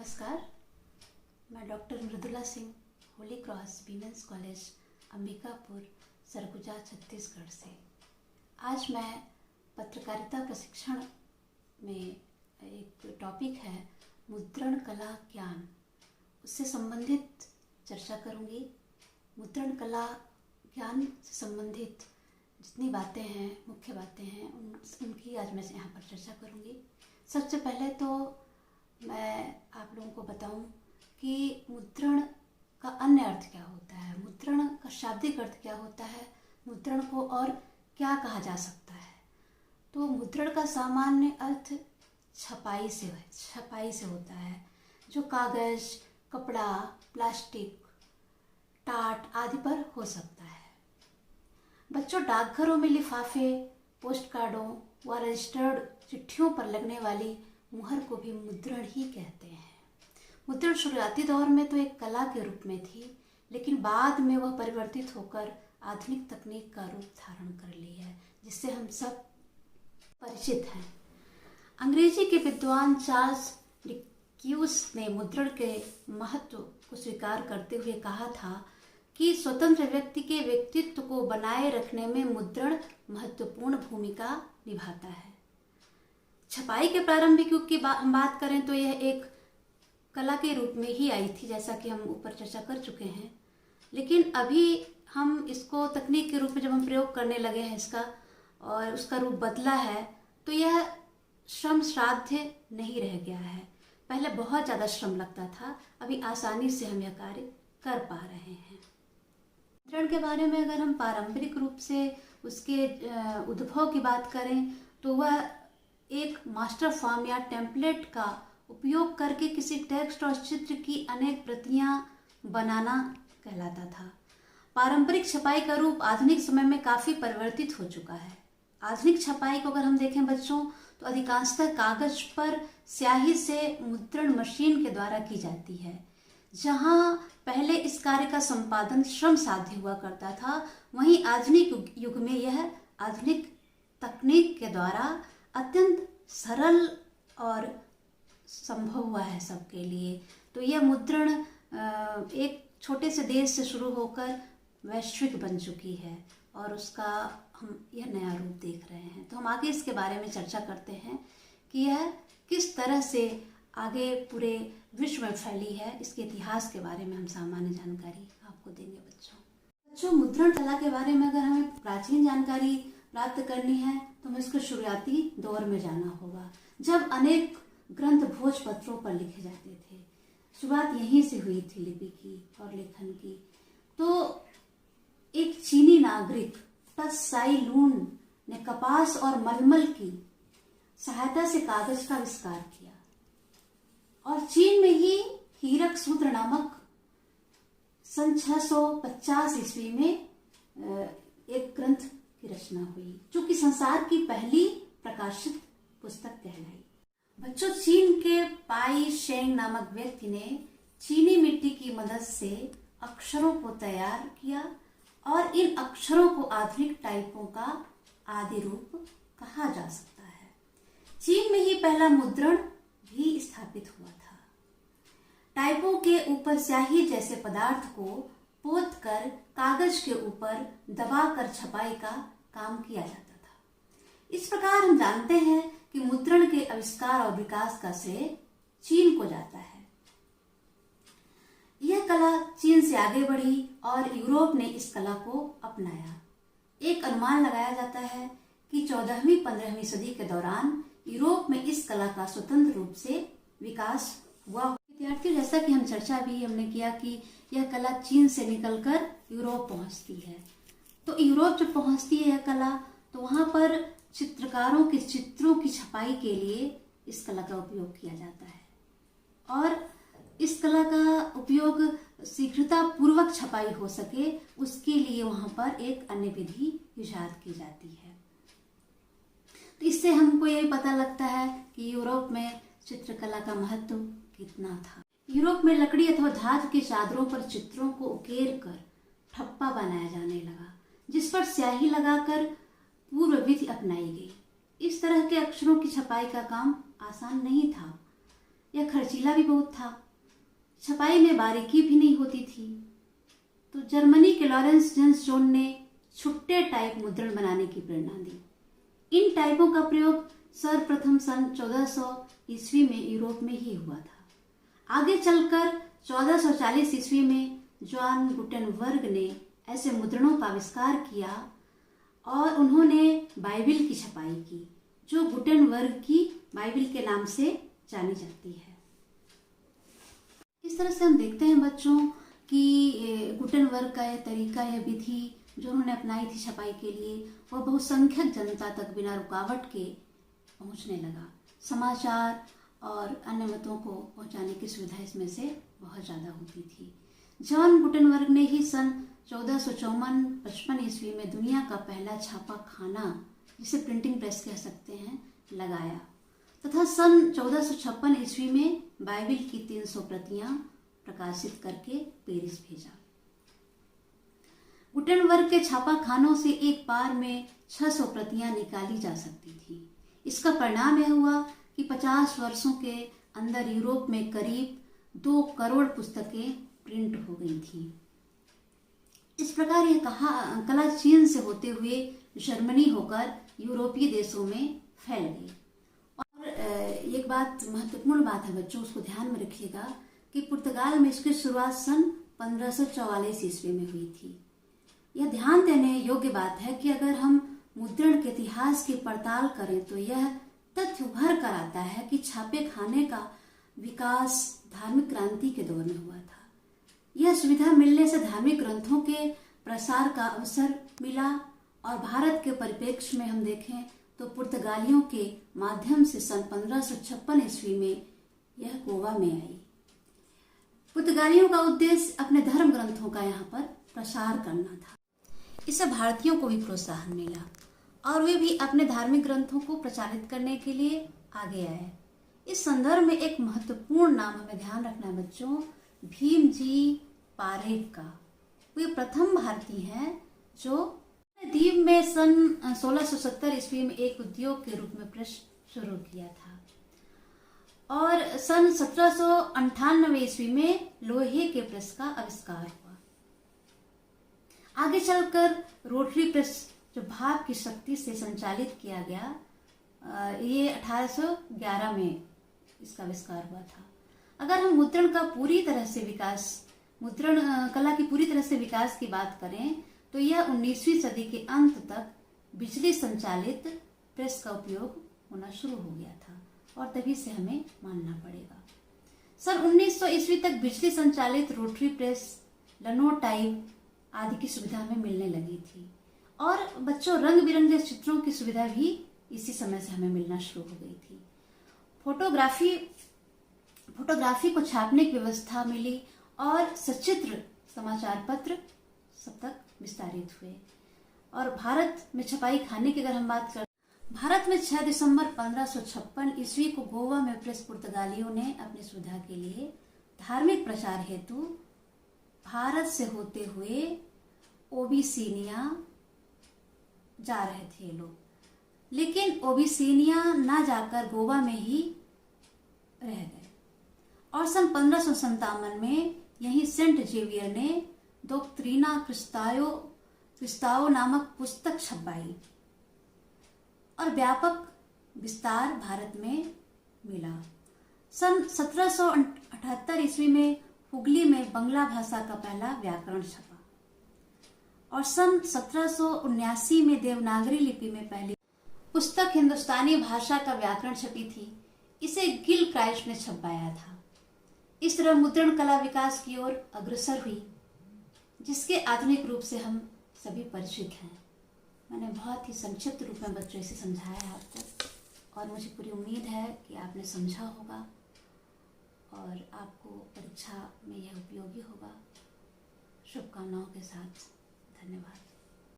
नमस्कार, मैं doctor Mridula Singh, Holi cross women's college Ambikapur, Surguja, Chhattisgarh से। आज मैं पत्रकारिता प्रशिक्षण में एक टॉपिक है मुद्रण कला ज्ञान, उससे संबंधित चर्चा करूँगी। मुद्रण कला ज्ञान से संबंधित जितनी बातें हैं, मुख्य बातें हैं, उनकी आज मैं यहाँ पर चर्चा करूँगी। सबसे पहले तो मैं आप लोगों को बताऊं कि मुद्रण का अन्य अर्थ क्या होता है, मुद्रण का शाब्दिक अर्थ क्या होता है, मुद्रण को और क्या कहा जा सकता है। तो मुद्रण का सामान्य अर्थ छपाई से होता है, जो कागज़, कपड़ा, प्लास्टिक, टाट आदि पर हो सकता है। बच्चों, डाकघरों में लिफाफे, पोस्ट कार्डों व रजिस्टर्ड चिट्ठियों पर लगने वाली मुहर को भी मुद्रण ही कहते हैं। मुद्रण शुरुआती दौर में तो एक कला के रूप में थी, लेकिन बाद में वह परिवर्तित होकर आधुनिक तकनीक का रूप धारण कर ली है, जिससे हम सब परिचित हैं। अंग्रेजी के विद्वान चार्ल्स डिक्यूस ने मुद्रण के महत्व को स्वीकार करते हुए कहा था कि स्वतंत्र व्यक्ति के व्यक्तित्व को बनाए रखने में मुद्रण महत्वपूर्ण भूमिका निभाता है। छपाई के प्रारंभिक युग की हम बात करें तो यह एक कला के रूप में ही आई थी, जैसा कि हम ऊपर चर्चा कर चुके हैं। लेकिन अभी हम इसको तकनीक के रूप में जब हम प्रयोग करने लगे हैं इसका, और उसका रूप बदला है, तो यह श्रम साध्य नहीं रह गया है। पहले बहुत ज़्यादा श्रम लगता था, अभी आसानी से हम यह कार्य कर पा रहे हैं। मुद्रण के बारे में अगर हम पारंपरिक रूप से उसके उद्भव की बात करें तो वह एक मास्टर फॉर्म या टेम्पलेट का उपयोग करके किसी टेक्स्ट और चित्र की अनेक प्रतियां बनाना कहलाता था। पारंपरिक छपाई का रूप आधुनिक समय में काफ़ी परिवर्तित हो चुका है। आधुनिक छपाई को अगर हम देखें बच्चों, तो अधिकांशतः कागज पर स्याही से मुद्रण मशीन के द्वारा की जाती है। जहां पहले इस कार्य का संपादन श्रम साध्य हुआ करता था, वहीं आधुनिक युग में यह आधुनिक तकनीक के द्वारा अत्यंत सरल और संभव हुआ है सबके लिए। तो यह मुद्रण एक छोटे से देश से शुरू होकर वैश्विक बन चुकी है, और उसका हम यह नया रूप देख रहे हैं। तो हम आगे इसके बारे में चर्चा करते हैं कि यह किस तरह से आगे पूरे विश्व में फैली है। इसके इतिहास के बारे में हम सामान्य जानकारी आपको देंगे बच्चों। मुद्रण कला के बारे में अगर हमें प्राचीन जानकारी प्राप्त करनी है तो हमें इसके शुरुआती दौर में जाना होगा, जब अनेक ग्रंथ भोजपत्रों पर लिखे जाते थे। शुरुआत यहीं से हुई थी लिपि की और लेखन की। तो एक चीनी नागरिक त्साई लुन ने कपास और मलमल की सहायता से कागज का आविष्कार किया, और चीन में ही हीरक सूत्र नामक सन 650 ईस्वी में एक ग्रंथ की रचना हुई, जो कि संसार की पहली प्रकाशित पुस्तक कहलाई। बच्चों, चीन के पाई शेंग नामक व्यक्ति ने चीनी मिट्टी की मदद से अक्षरों को तैयार किया, और इन अक्षरों को आधुनिक टाइपों का आदि रूप कहा जा सकता है। चीन में ही पहला मुद्रण भी स्थापित हुआ था। टाइपों के ऊपर स्याही जैसे पदार्थ को पोत कर कागज के ऊपर दबाकर छपाई का काम किया जाता था। इस प्रकार हम जानते हैं कि मुद्रण के आविष्कार और विकास का श्रेय चीन को जाता है। यह कला चीन से आगे बढ़ी और यूरोप ने इस कला को अपनाया। एक अनुमान लगाया जाता है कि 14वीं-15वीं सदी के दौरान यूरोप में इस कला का स्वतंत्र रूप से विकास हुआ। विद्यार्थियों, जैसा कि हम चर्चा भी हमने किया कि यह कला चीन से निकलकर यूरोप पहुंचती है। तो यूरोप जब पहुंचती है यह कला, तो वहां पर चित्रकारों के चित्रों की छपाई के लिए इस कला का उपयोग किया जाता है, और इस कला का उपयोग शीघ्रता पूर्वक छपाई हो सके उसके लिए वहां पर एक अन्य विधि इजाद की जाती है। तो इससे हमको यही पता लगता है कि यूरोप में चित्रकला का महत्व कितना था। यूरोप में लकड़ी अथवा धातु की चादरों पर चित्रों को उकेर कर ठप्पा बनाया जाने लगा, जिस पर स्याही लगाकर पूर्व विधि अपनाई गई। इस तरह के अक्षरों की छपाई का काम आसान नहीं था। यह खर्चीला भी बहुत था। छपाई में बारीकी भी नहीं होती थी। तो जर्मनी के लॉरेंस जेम्स जोन ने छुट्टे टाइप मुद्रण बनाने की प्रेरणा दी। इन टाइपों का प्रयोग सर्वप्रथम सन 1400 ईस्वी में यूरोप में ही हुआ था। आगे चलकर 1440 ईस्वी में जॉन गुटेनबर्ग ने ऐसे मुद्रणों का आविष्कार किया और उन्होंने बाइबिल की छपाई की, जो गुटेनबर्ग की बाइबिल के नाम से जानी जाती है। इस तरह से हम देखते हैं बच्चों कि गुटेनबर्ग का यह तरीका, यह विधि जो उन्होंने अपनाई थी छपाई के लिए, वह बहुसंख्यक जनता तक बिना रुकावट के पहुंचने लगा। समाचार और अन्य मतों को पहुंचाने की सुविधा इसमें से बहुत ज़्यादा होती थी। जॉन गुटेनबर्ग ने ही सन 1454-55 ईस्वी में दुनिया का पहला छापा खाना, जिसे प्रिंटिंग प्रेस कह सकते हैं, लगाया तथा सन 1456 ईस्वी में बाइबिल की 300 प्रतियां प्रकाशित करके पेरिस भेजा। गुटेनबर्ग के छापा खानों से एक बार में 600 प्रतियां निकाली जा सकती थी। इसका परिणाम यह हुआ कि 50 वर्षों के अंदर यूरोप में करीब 2 करोड़ पुस्तकें प्रिंट हो गई थी। इस प्रकार यह कला चीन से होते हुए जर्मनी होकर यूरोपीय देशों में फैल गई। और एक बात, महत्वपूर्ण बात है बच्चों, उसको ध्यान में रखिएगा कि पुर्तगाल में इसकी शुरुआत सन 1544 ईस्वी में हुई थी। यह ध्यान देने योग्य बात है कि अगर हम मुद्रण के इतिहास की पड़ताल करें तो यह तथ्य उभर कर आता है कि छापे खाने का विकास धार्मिक क्रांति के दौर में हुआ था। यह सुविधा मिलने से धार्मिक ग्रंथों के प्रसार का अवसर मिला और भारत के परिप्रेक्ष्य में हम देखें तो पुर्तगालियों के माध्यम से सन 1556 ईस्वी में यह गोवा में आई। पुर्तगालियों का उद्देश्य अपने धर्म ग्रंथों का यहाँ पर प्रसार करना था। इससे भारतीयों को भी प्रोत्साहन मिला और वे भी अपने धार्मिक ग्रंथों को प्रचारित करने के लिए आगे आए। इस संदर्भ में एक महत्वपूर्ण नाम हमें ध्यान रखना है बच्चों, भीमजी पारेख का। वे प्रथम भारतीय हैं जो द्वीप में सन 1670 ईस्वी में एक उद्योग के रूप में प्रेस शुरू किया था और सन 1798 ईस्वी में लोहे के प्रेस का आविष्कार हुआ। आगे चलकर रोटरी प्रेस जो भाप की शक्ति से संचालित किया गया, ये 1811 में इसका आविष्कार हुआ था। अगर हम मुद्रण कला की पूरी तरह से विकास की बात करें तो यह 19वीं सदी के अंत तक बिजली संचालित प्रेस का उपयोग होना शुरू हो गया था और तभी से हमें मानना पड़ेगा। सन 1900 ईस्वी तक बिजली संचालित रोटरी प्रेस, लनोटाइप आदि की सुविधा हमें मिलने लगी थी और बच्चों रंग बिरंगे चित्रों की सुविधा भी इसी समय से हमें मिलना शुरू हो गई थी। फोटोग्राफी को छापने की व्यवस्था मिली और सचित्र समाचार पत्र सब तक विस्तारित हुए। और भारत में छपाई खाने की अगर हम बात करें, भारत में 6 दिसंबर 1556 ईस्वी को गोवा में प्रेस पुर्तगालियों ने अपनी सुविधा के लिए धार्मिक प्रचार हेतु भारत से होते हुए ओबिसिनिया जा रहे थे लोग, लेकिन ओबिसिनिया ना जाकर गोवा में ही रह गए और सन 1557 में यही सेंट जेवियर ने डॉक्ट्रिना क्रिस्ताओ नामक पुस्तक छपाई और व्यापक विस्तार भारत में मिला। सन 1778 ईस्वी में हुगली में बंगला भाषा का पहला व्याकरण छपा और सन 1779 में देवनागरी लिपि में पहली पुस्तक हिंदुस्तानी भाषा का व्याकरण छपी थी। इसे गिल क्राइस्ट ने छपाया था। इस तरह मुद्रण कला विकास की ओर अग्रसर हुई, जिसके आधुनिक रूप से हम सभी परिचित हैं। मैंने बहुत ही संक्षिप्त रूप में बच्चों से समझाया है आपको और मुझे पूरी उम्मीद है कि आपने समझा होगा और आपको परीक्षा में यह उपयोगी होगा। शुभकामनाओं के साथ धन्यवाद।